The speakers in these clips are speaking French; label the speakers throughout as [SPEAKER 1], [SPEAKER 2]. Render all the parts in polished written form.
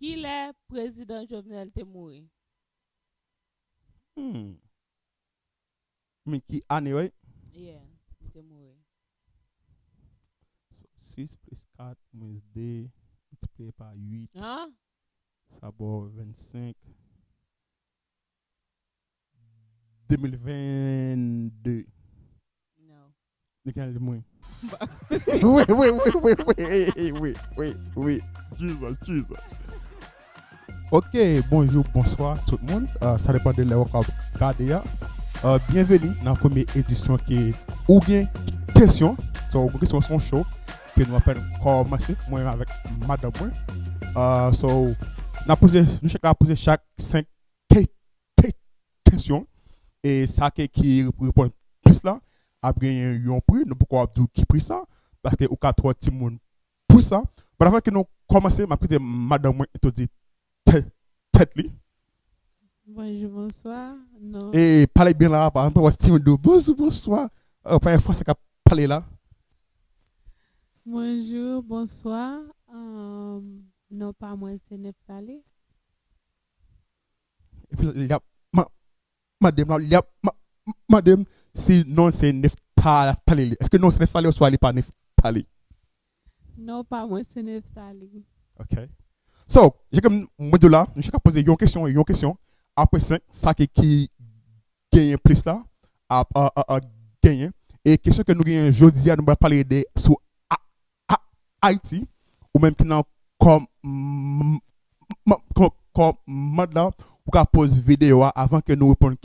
[SPEAKER 1] Qui le président Jovenel te mouri?
[SPEAKER 2] Mais qui année, ouais?
[SPEAKER 1] Yeah, il te mouri.
[SPEAKER 2] 6 plus 4 moins 2, multiplié par 8,
[SPEAKER 1] Hein?
[SPEAKER 2] ça va 25. 2022.
[SPEAKER 1] Non.
[SPEAKER 2] Lequel de moi? Oui, oui, oui, oui, oui. Jesus. Ok, bonjour, bonsoir tout le monde. Ça dépend de l'heure qu'on regarde. Bienvenue dans la première édition qui est ou bien question. So, question son show que nous appelons commencer. Moi avec madame. So, nous cherchons à poser chaque 5 questions. Et ça qui répond plus là, après un prix, nous pouvons dire qui pris ça, parce que au cas trois petits monde pour ça. Mais avant que nous commençons, ma petite madame te dit tête li.
[SPEAKER 1] Bonjour, bonsoir. Non.
[SPEAKER 2] Et parlez bien là, par exemple, Steven de bonsoir. Première fois, c'est qu'à parler là.
[SPEAKER 1] Bonjour, bonsoir. Non, pas moi, c'est Neftali.
[SPEAKER 2] Et puis, il y a madame là, il y a madame, si non, c'est Neftali. Est-ce que non, c'est Neftali ou soit il pas Neftali?
[SPEAKER 1] Non, pas moi, c'est Neftali.
[SPEAKER 2] Ok. So, j'ai comme module là, je vais poser une question. Après ça qui gagne plus là, à gagner. Et question que nous gagnons aujourd'hui, nous allons parler de sur Haïti, ou même qui n'a comme mode là, ou qu'à poser vidéo avant que nous répondions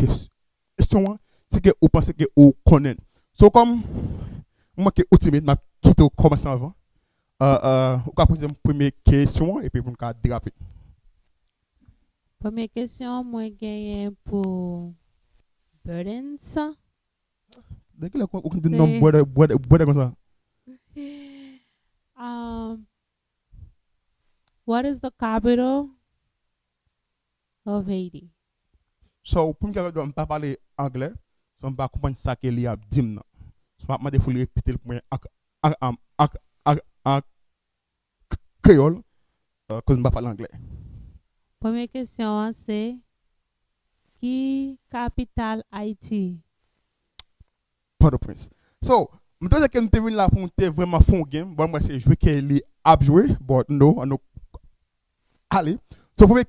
[SPEAKER 2] question. C'est que vous pensez que vous connaissez. So, comme moi qui est timide, je vais commencer avant. On va poser une première question et puis on va déraper.
[SPEAKER 1] Première question, moi, gagne pour Burdens.
[SPEAKER 2] Dès que on dit non, boire comme ça.
[SPEAKER 1] What is the capital of Haiti?
[SPEAKER 2] So, pour me dire, on pas parler anglais, so on pas comprendre ça qu'il y a dit. So, je vais me répéter le point en créole, que je ne parle pas anglais.
[SPEAKER 1] Première question, c'est qui capitale Haïti?
[SPEAKER 2] Port-au-Prince. So, je me dis que nous sommes là pour vraiment fond game. Bon, moi, c'est jouer qu'il est à jouer, but no, on allez. So, première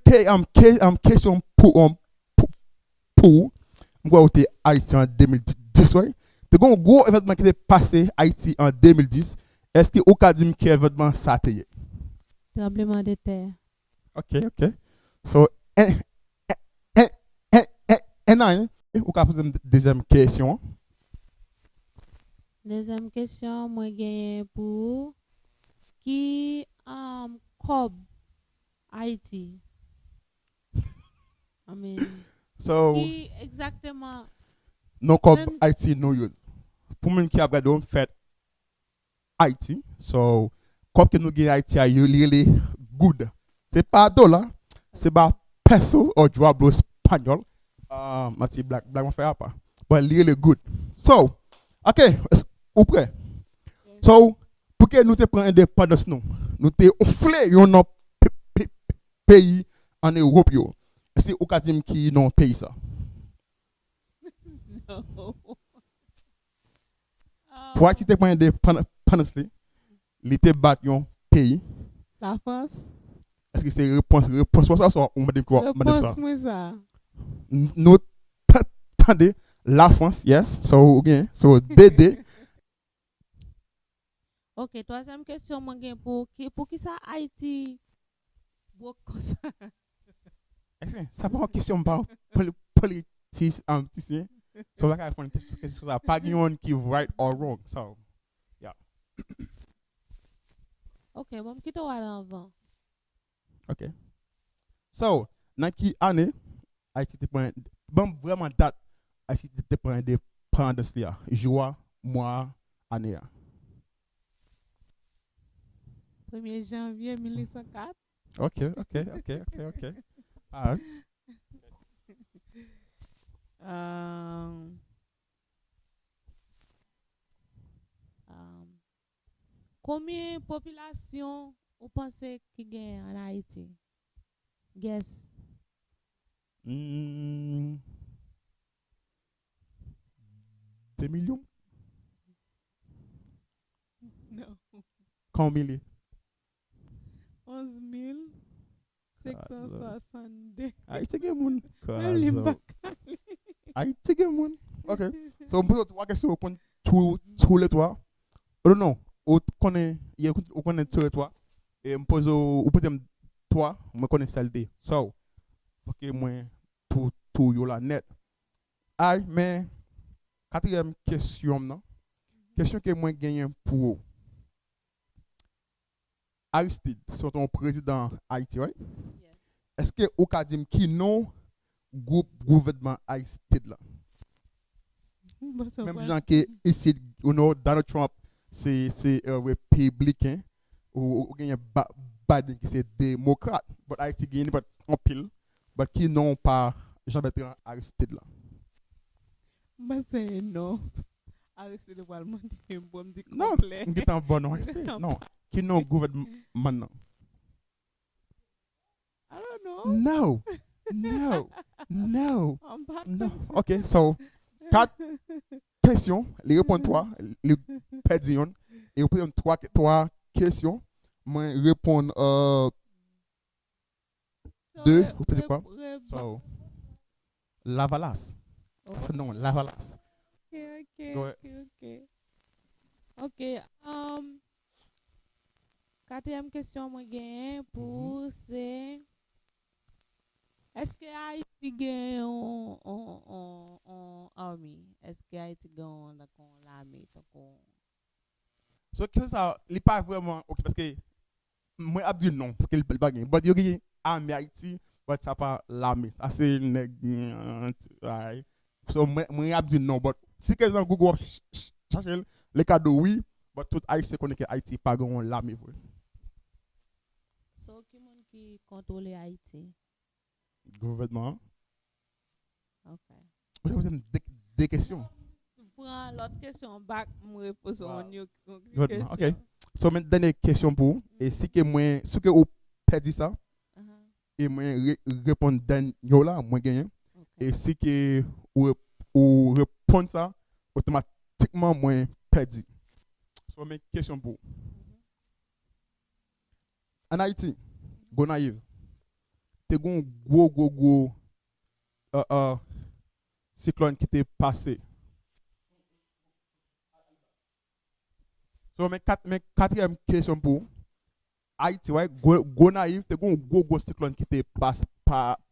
[SPEAKER 2] question pour moi, j'étais Haïti en 2010, ouais. De gros événement qui est passé Haïti en 2010, est-ce que au cas dit quel événement ça a été?
[SPEAKER 1] Tremblement de terre.
[SPEAKER 2] Ok. So, ou ka poser une deuxième question.
[SPEAKER 1] Deuxième question, moi gagne pour qui cob Haïti. I mean,
[SPEAKER 2] So,
[SPEAKER 1] qui exactement
[SPEAKER 2] non comme
[SPEAKER 1] même
[SPEAKER 2] Haïti no use. Pour moi qui a regardé on fait Haïti, so comme que nous gagne Haïti a really good. C'est pas dollar, c'est pas peso ou diablo espagnol. Mati black on fait pas. But really good. So, okay, ou prêt? So, pour que nous te prendre indépendance nous te offlé yon pays en Europe yo. C'est au cas qui non pays ça.
[SPEAKER 1] no.
[SPEAKER 2] Pour Haïti te prendre indépendance li te bat yon pays.
[SPEAKER 1] La France.
[SPEAKER 2] Est-ce que c'est réponse ça soit on m'a dit quoi?
[SPEAKER 1] Réponse moi ça.
[SPEAKER 2] Nous attendez la France, yes. So again, so DD.
[SPEAKER 1] OK, troisième question moi gagne pour qui ça Haïti beaucoup comme ça.
[SPEAKER 2] Est-ce que ça pas une question pas politicien? So là répondre question ça pas yon qui right or wrong. So yeah.
[SPEAKER 1] OK, bon qui toi aller avant.
[SPEAKER 2] OK. So, dans qui année Haïti te prend bon vraiment date Haïti te prend indépendance là. Joie, mois, année.
[SPEAKER 1] 1er janvier 1904.
[SPEAKER 2] OK. Ah,
[SPEAKER 1] Um, combien de population vous pensez qu'il y a en Haïti? Guess.
[SPEAKER 2] 2 millions?
[SPEAKER 1] Non.
[SPEAKER 2] Combien?
[SPEAKER 1] 11 562.
[SPEAKER 2] Haïti gen moun.
[SPEAKER 1] Même les bacs.
[SPEAKER 2] Haïti gen moun. Ok. So, on pose 3 questions contre tous les 3. Oh non, on connaît tous les 3. Et on pose ou peut-être 3, on connaît celle de. So, ok, moi tout yo la net. Aïe, mais 4e question non. Question que moi gagne pour Aristide, c'est ton président Haïti, right?
[SPEAKER 1] Yeah.
[SPEAKER 2] Est-ce que ou ka dim qui non gouvernement Aristide là? Même gens qui ici, Donald Trump, c'est républicain, ou gagne Biden qui c'est démocrate, but Haïti gagne but en pile, but qui non pas Jean-Bertrand Aristide là.
[SPEAKER 1] C'est non. Arrêtez de voir le bon dit
[SPEAKER 2] Non,
[SPEAKER 1] complet.
[SPEAKER 2] qui est en bon Aristide. Non, qui non gouvernement maintenant.
[SPEAKER 1] I don't know.
[SPEAKER 2] No.
[SPEAKER 1] I'm back.
[SPEAKER 2] No. OK, so 4 questions, les répondre 3, les perdre et on peut 3 questions, moi répondre 2, vous faites quoi? So Lavalas. C'est non, Lavalas.
[SPEAKER 1] OK. 4e question moi gagne pour c'est est-ce que Haïti gagne en army? Est-ce que Haïti gagne l'armée?
[SPEAKER 2] So que ça, il pas vraiment OK parce que moi a dit non parce que il pas gagne. But yo gagne armée Haïti, but ça pas l'armée. Ça c'est right. So moi a dit non, but si quelqu'un Google chercher les cadeaux oui, but tout Haïti connaît que Haïti pas gagne l'armée.
[SPEAKER 1] So qui contrôle Haïti?
[SPEAKER 2] Gouvernement.
[SPEAKER 1] OK.
[SPEAKER 2] Vous avez des questions.
[SPEAKER 1] Prends l'autre question back me repose on your
[SPEAKER 2] Gouvernement. OK. So maintenant dernière question pour et si que moi ce que vous perdu ça et moi répondre dernier là moi gagne et si que ou répondre ça automatiquement moi perdu. So mes questions pour en Haïti, Gonaïve, t'es gon gros cyclone qui t'est passé. So mes 4e question pour Haïti, ouais, Gonaïve, t'es gon gros cyclone qui t'est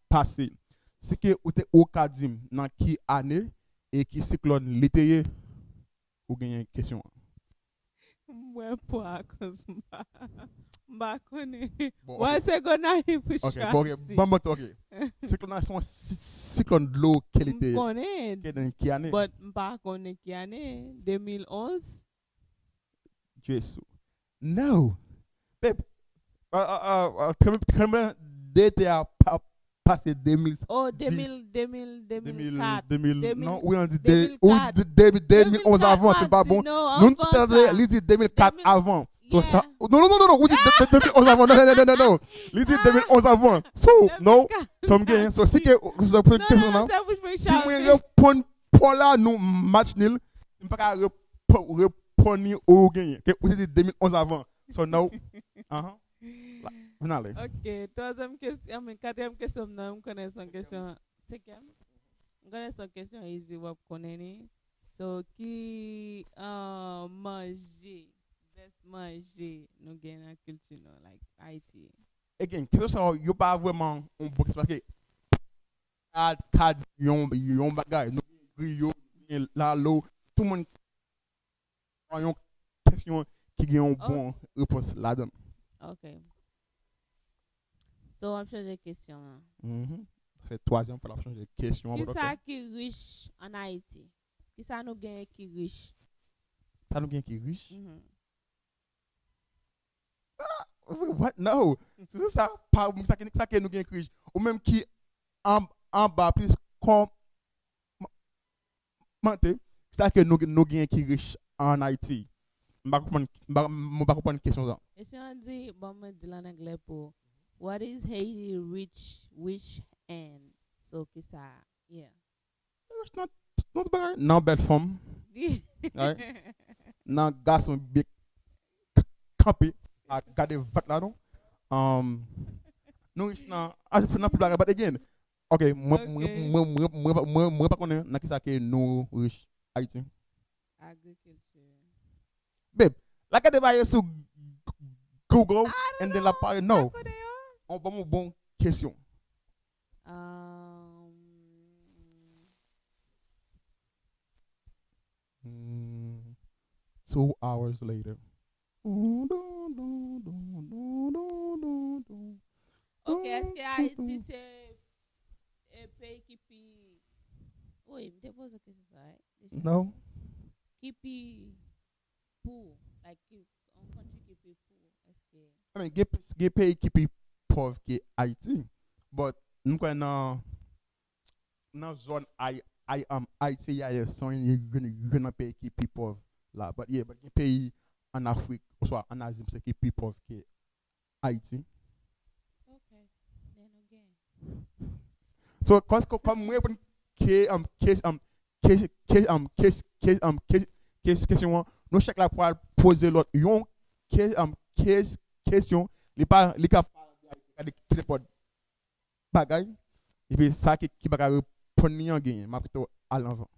[SPEAKER 2] passé. C'est que ou t'es au Kadim dans qui année et qui cyclone l'été ou gagne question.
[SPEAKER 1] Ouais, pas cause m'a connaît. Ouais, c'est Gonaïve pour
[SPEAKER 2] OK, bon OK. Cyclone sont cyclone de l'eau qualité.
[SPEAKER 1] Connaît.
[SPEAKER 2] Qui année?
[SPEAKER 1] But pas connaît qui année 2011.
[SPEAKER 2] Jesus. No. Babe. Comment d'été a passé 2000.
[SPEAKER 1] Oh 2004.
[SPEAKER 2] Non, oui on dit
[SPEAKER 1] 2004.
[SPEAKER 2] 2011 avant, c'est pas bon. Nous on dit 2004 avant. So ça non, vous dites 2011 avant. Non. Il dit 2011 avant. So no. So me so si que vous posez question là. Si moi répondre pour là nous match nul, je pas répondre au gagner. Que vous dites 2011 avant. So no. Finale.
[SPEAKER 1] OK, 3e question, 4e question, non, on connaît son question. 5e. On connaît son question easy vous connaissez. So qui manger nous gagne la culture like Haïti.
[SPEAKER 2] Again, question ça yo pas vraiment on boxe parce que cadre yon bagay nous griot la l'eau tout le monde a une question qui gagne une bonne réponse là-dedans.
[SPEAKER 1] OK. So on change de question.
[SPEAKER 2] C'est 3e fois la change de question.
[SPEAKER 1] Qui ça qui riche en Haïti? Qui ça nous gagne qui riche?
[SPEAKER 2] Ça nous gagne qui riche? What? No. C'est ça pas ça qui nous gagne riche. Ou même qui en bas plus comme menté, c'est ça que nous gagne qui riche en Haïti. Je ne comprends pas une question ça.
[SPEAKER 1] Et si on dit bon me dit en anglais pour What is Haiti rich in? So que ça, yeah.
[SPEAKER 2] It's not bad. Not bad femme. Right? Nan garçon bien campé à garder vat là non. Nous nan nan plus blague but again. Okay,
[SPEAKER 1] Okay.
[SPEAKER 2] moi pas connais nan qui ça que nous riche Haïti.
[SPEAKER 1] Agriculture.
[SPEAKER 2] Babe, la carte va sur Google and then la parle no.
[SPEAKER 1] Pas connais,
[SPEAKER 2] On va mon bon question.
[SPEAKER 1] hein?
[SPEAKER 2] 2 hours later.
[SPEAKER 1] Ok, est-ce que Haïti c'est un pays qui puis... Oui, me dépose la question, right?
[SPEAKER 2] No.
[SPEAKER 1] Qui puis pour, like, un country qui puis pour, est-ce que...
[SPEAKER 2] I mean, get pay keep pauvre que Haïti, but nous connaissons dans zone I am Haïti yeah, so you gonna pay keep pauvre là, but yeah, but get pay en Afrique ou soit en Asie c'est qui pauvre que Haïti.
[SPEAKER 1] Okay, then again.
[SPEAKER 2] So cause comme moi pour que question nous chaque la pour poser l'autre yon question li pas li cap de pod bagay et puis ça qui bagay répondre ni en gain m'a plutôt à l'avant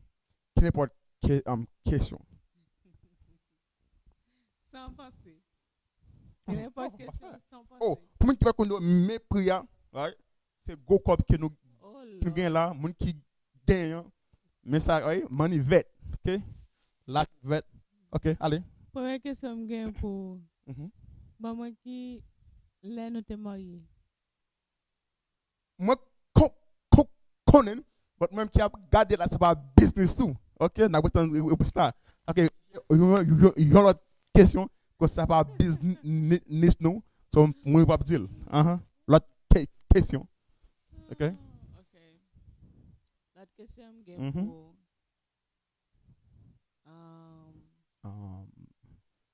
[SPEAKER 2] qui n'importe question
[SPEAKER 1] Sans penser. N'importe quelle chose sans penser.
[SPEAKER 2] oh pour moi qui va connaître mes prières right c'est go cop que nous
[SPEAKER 1] Oh
[SPEAKER 2] nous gain
[SPEAKER 1] là.
[SPEAKER 2] là moun qui gagne mais ça right money vet OK la vet OK allez
[SPEAKER 1] Première question me gagne pour...
[SPEAKER 2] mhm
[SPEAKER 1] Bah, moi qui... Là, nous t'es marié.
[SPEAKER 2] moi connais but même qui a gardé là c'est pas business tout OK n'a pas temps pour ça OK you l'autre question que ça pas business non so moi pas dire l'autre question OK
[SPEAKER 1] Ok. L'autre question me gagne
[SPEAKER 2] Mhm.
[SPEAKER 1] pour...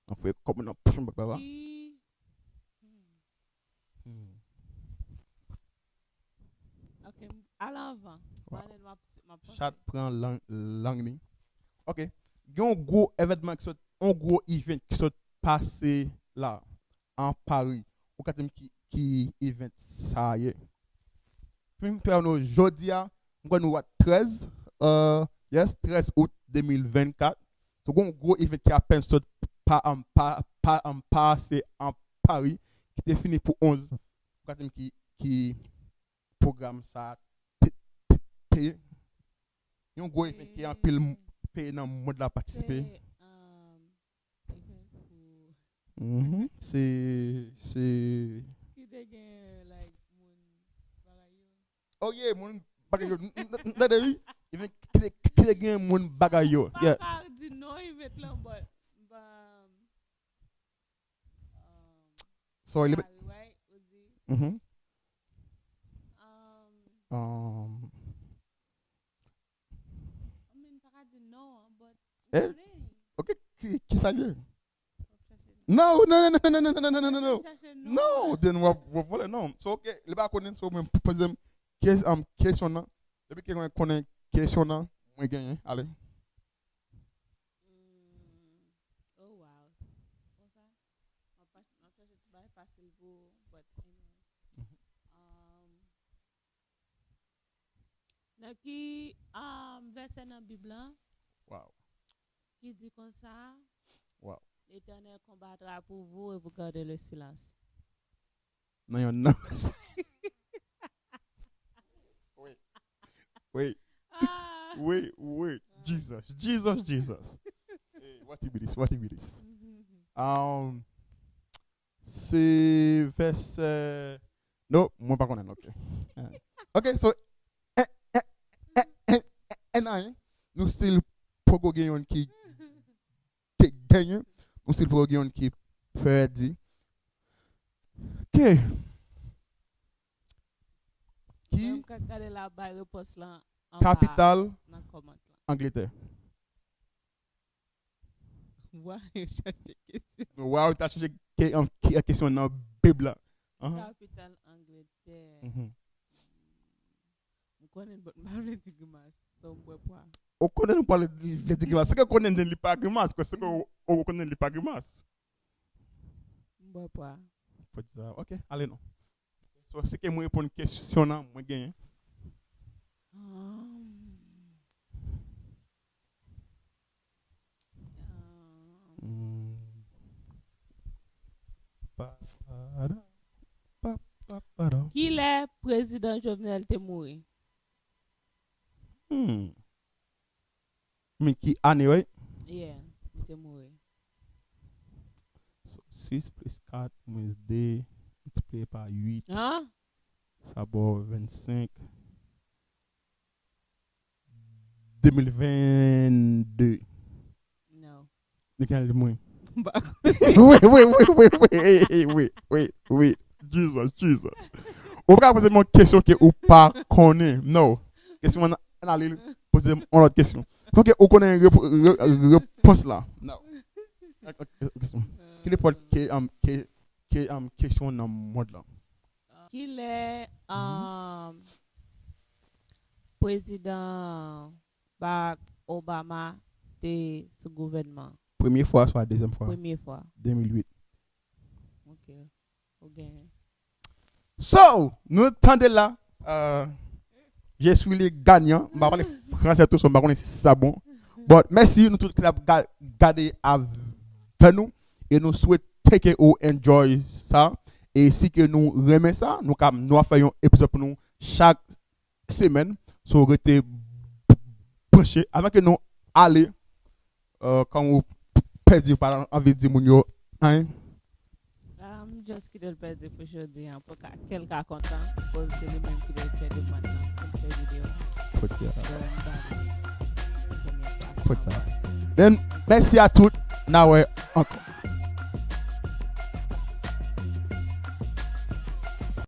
[SPEAKER 2] on fait comme une option papa
[SPEAKER 1] Qui... Ok, à l'avant.
[SPEAKER 2] Wow.
[SPEAKER 1] Allez, ma
[SPEAKER 2] chat prend langue ni OK un gros événement un gros event qui s'est passé là en Paris au quatrième qui event ça y est puis nous jeudi nous 13 yes 13 août 2024 so un gros event qui a peine sauté passé en Paris qui était fini pour 11 quatrième qui programme ça un gros event qui a un pile pays dans le monde la participer c'est
[SPEAKER 1] Qui dégaine, like, mon bagayo.
[SPEAKER 2] oh yeah mon bagayo n'adé event qui gagne mon bagayo yes
[SPEAKER 1] Pas dit non, il va être là, but...
[SPEAKER 2] so il
[SPEAKER 1] Right, Uzi.
[SPEAKER 2] mhm
[SPEAKER 1] I mean, pas dit non, but...
[SPEAKER 2] Eh? OK qui ça lieu no no no no no no no no no no no no then voilà non so OK le ba connaît so même poser question là depuis que on connaît question là moi gagner allez
[SPEAKER 1] Oh wow. Comme ça, ma page est pas facile pour, but anyway. Dans qui verset dans la Bible hein,
[SPEAKER 2] wow
[SPEAKER 1] qui dit comme ça,
[SPEAKER 2] wow
[SPEAKER 1] l'Éternel combattra pour vous et vous gardez le silence.
[SPEAKER 2] non yon non wait
[SPEAKER 1] Ah!
[SPEAKER 2] wait Jesus hey, what it be this c'est verset non moi pas connais OK OK so and nous still pogo gagne qui gagne nous still pogo gagne qui perdu OK qui
[SPEAKER 1] Même quand regarder la balle réponse là en
[SPEAKER 2] capitale
[SPEAKER 1] bas, dans comment là.
[SPEAKER 2] Angleterre
[SPEAKER 1] Ouais, chercher question.
[SPEAKER 2] wow t'as cherché question dans Bible là
[SPEAKER 1] Capitale Angleterre.
[SPEAKER 2] Mhm.
[SPEAKER 1] Je connais pas le Grimace. So, je bois.
[SPEAKER 2] On connaît nous parler de grimace. C'est que connaît ne lit pas grimace, parce que on connaît ne lit pas grimace.
[SPEAKER 1] Je bois pas.
[SPEAKER 2] Faut dire ça. OK, allez non. So c'est que moi répondre une question là, moi gagne.
[SPEAKER 1] Qui est président Jovenel te mourir?
[SPEAKER 2] Mais qui année, ouais?
[SPEAKER 1] Yeah, il te mourir.
[SPEAKER 2] So, 6 plus 4 moins 2, multiplié par 8,
[SPEAKER 1] Hein?
[SPEAKER 2] ça vaut 25. 2022.
[SPEAKER 1] Non.
[SPEAKER 2] Nickel, moi.
[SPEAKER 1] Bah,
[SPEAKER 2] Oui. Jesus. Ou pas poser une question que ou pas connaît. Non. Question on aller poser une autre question. Faut que ou connaît réponse là. Non. Question. Quelle est question dans mode là?
[SPEAKER 1] qui est président Barack Obama de ce gouvernement?
[SPEAKER 2] Première fois, soit deuxième fois.
[SPEAKER 1] Première fois.
[SPEAKER 2] 2008.
[SPEAKER 1] Ok. Ok.
[SPEAKER 2] So, nous tendez là. Je suis les gagnants. Je vais parler français tout ça, si c'est bon. But merci, nous tous qui avons gardé avec nous et nous souhaitons que vous enjoy ça. Et si que nous remettons ça, nous faisons un épisode pour nous chaque semaine. So, restez branchés avant que nous allions quand vous perdez par envie de dire hein.
[SPEAKER 1] Just qui doit le perdre pour aujourd'hui, pour quelqu'un content, parce que c'est lui même qui doit le perdre maintenant pour cette vidéo. Then,
[SPEAKER 2] merci à tous. Now, encore.